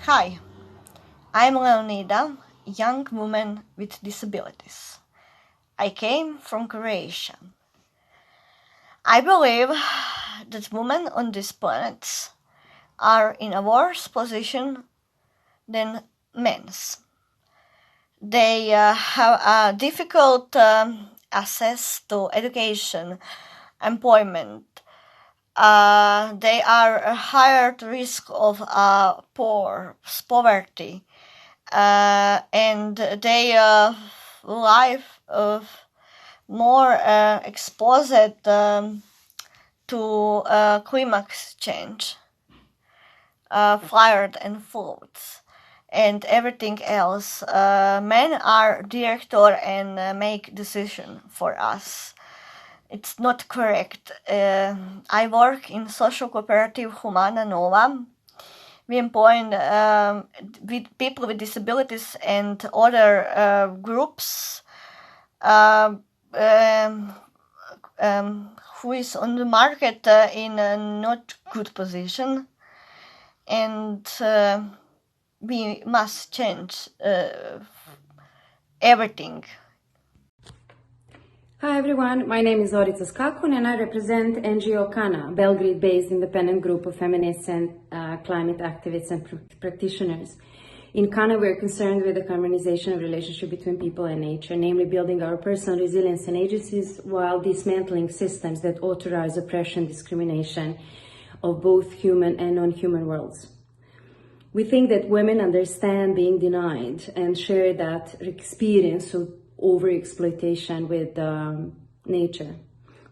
Hi, I'm Leonida, a young woman with disabilities. I came from Croatia. I believe that women on this planet are in a worse position than men. They have a difficult access to education, employment. They are a higher risk of poverty, and their life more exposed to climate change, fire and floods, and everything else. Men are director and make decision for us. It's not correct. I work in social cooperative Humana Nova. We employ with people with disabilities and other groups who is on the market in a not good position, and we must change everything. Hi everyone, my name is Zorica Skakun and I represent NGO Kana, Belgrade-based independent group of feminists and climate activists and practitioners. In Kana, we are concerned with the harmonization of relationship between people and nature, namely building our personal resilience and agencies while dismantling systems that authorize oppression and discrimination of both human and non-human worlds. We think that women understand being denied and share that experience of overexploitation with nature.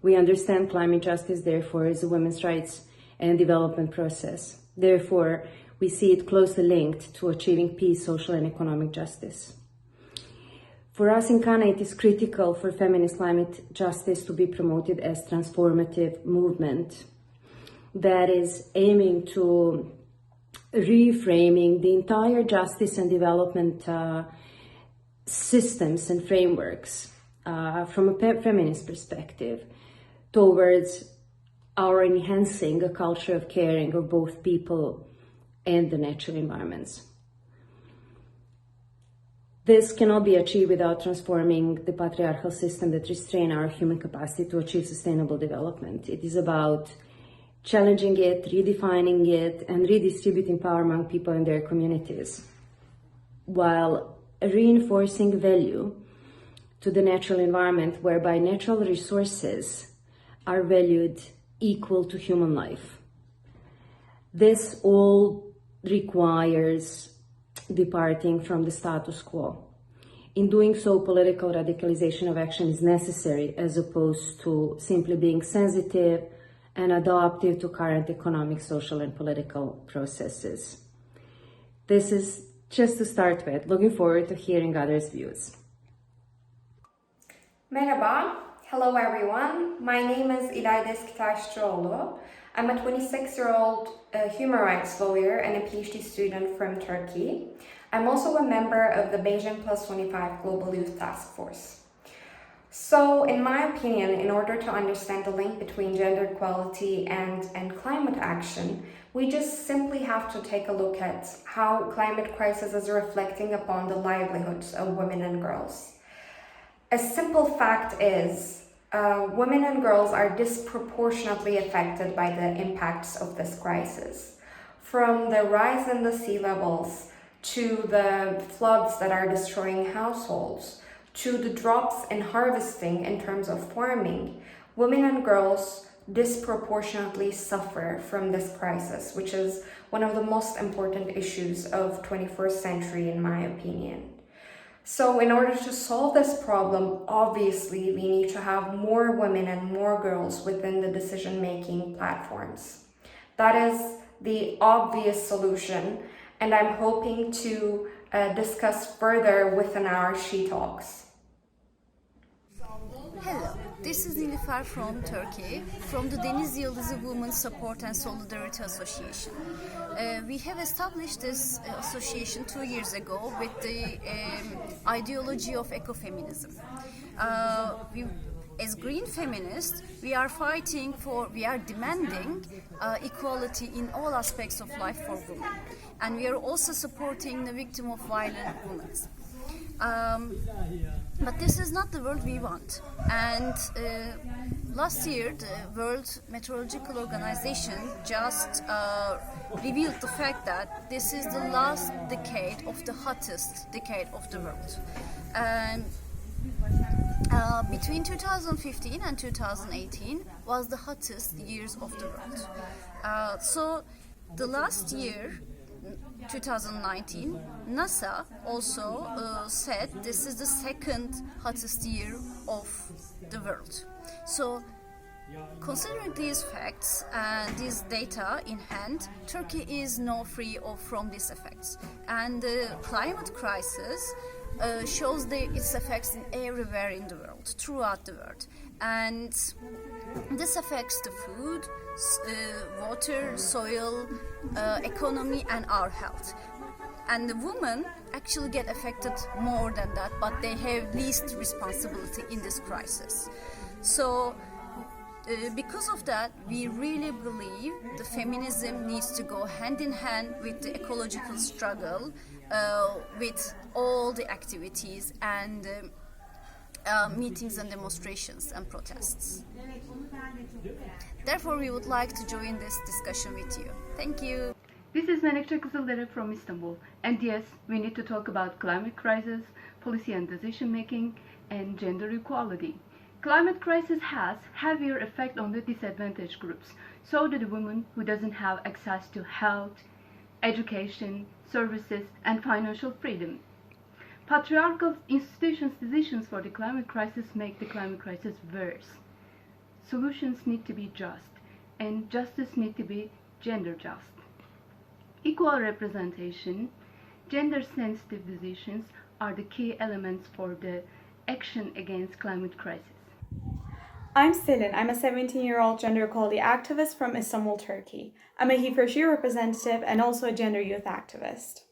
We understand climate justice, therefore, is a women's rights and development process. Therefore, we see it closely linked to achieving peace, social and economic justice. For us in Kana, it is critical for feminist climate justice to be promoted as transformative movement that is aiming to reframing the entire justice and development systems and frameworks from a feminist perspective towards our enhancing a culture of caring of both people and the natural environments. This cannot be achieved without transforming the patriarchal system that restrain our human capacity to achieve sustainable development. It is about challenging it, redefining it, and redistributing power among people in their communities, while reinforcing value to the natural environment whereby natural resources are valued equal to human life. This all requires departing from the status quo. In doing so, political radicalization of action is necessary as opposed to simply being sensitive and adaptive to current economic, social, and political processes. This is just to start with. Looking forward to hearing others' views. Merhaba, hello everyone. My name is İlayda Skitaşçıoğlu. I'm a 26-year-old human rights lawyer and a PhD student from Turkey. I'm also a member of the Beijing Plus 25 Global Youth Task Force. So, in my opinion, in order to understand the link between gender equality and climate action, we just simply have to take a look at how climate crisis is reflecting upon the livelihoods of women and girls. A simple fact is, women and girls are disproportionately affected by the impacts of this crisis. From the rise in the sea levels, to the floods that are destroying households, to the drops in harvesting in terms of farming, women and girls disproportionately suffer from this crisis, which is one of the most important issues of 21st century, in my opinion. So in order to solve this problem, obviously we need to have more women and more girls within the decision-making platforms. That is the obvious solution, and I'm hoping to discuss further within our SheTalks. Hello, this is Nilüfer from Turkey, from the Deniz Yıldızı Women Support and Solidarity Association. We have established this association 2 years ago with the ideology of ecofeminism. as green feminists, we are demanding equality in all aspects of life for women. And we are also supporting the victim of violent women. But this is not the world we want. And last year, the World Meteorological Organization just revealed the fact that this is the last decade of the hottest decade of the world. And between 2015 and 2018 was the hottest years of the world. So the last year, 2019, NASA also said this is the second hottest year of the world. So considering these facts and these data in hand, Turkey is no free from these effects. And the climate crisis shows its effects everywhere in the world, throughout the world. And this affects the food, water, soil, economy, and our health. And the women actually get affected more than that, but they have least responsibility in this crisis. So because of that, we really believe the feminism needs to go hand in hand with the ecological struggle, with all the activities and meetings and demonstrations and protests. Therefore, we would like to join this discussion with you. Thank you. This is Menekşe Kızıldere from Istanbul, and yes, we need to talk about climate crisis, policy and decision making, and gender equality. Climate crisis has heavier effect on the disadvantaged groups, so do the women who doesn't have access to health, education, services, and financial freedom. Patriarchal institutions' decisions for the climate crisis make the climate crisis worse. Solutions need to be just, and justice need to be gender just. Equal representation, gender-sensitive decisions are the key elements for the action against climate crisis. I'm Selin. I'm a 17-year-old gender equality activist from Istanbul, Turkey. I'm a He4She representative and also a gender youth activist.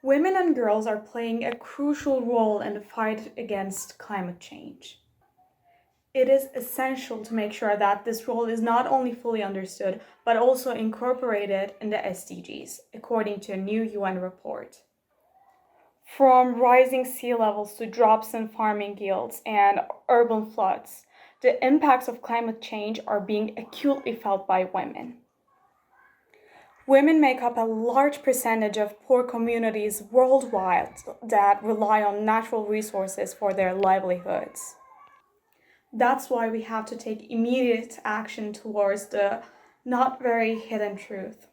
Women and girls are playing a crucial role in the fight against climate change. It is essential to make sure that this role is not only fully understood, but also incorporated in the SDGs, according to a new UN report. From rising sea levels to drops in farming yields and urban floods, the impacts of climate change are being acutely felt by women. Women make up a large percentage of poor communities worldwide that rely on natural resources for their livelihoods. That's why we have to take immediate action towards the not very hidden truth.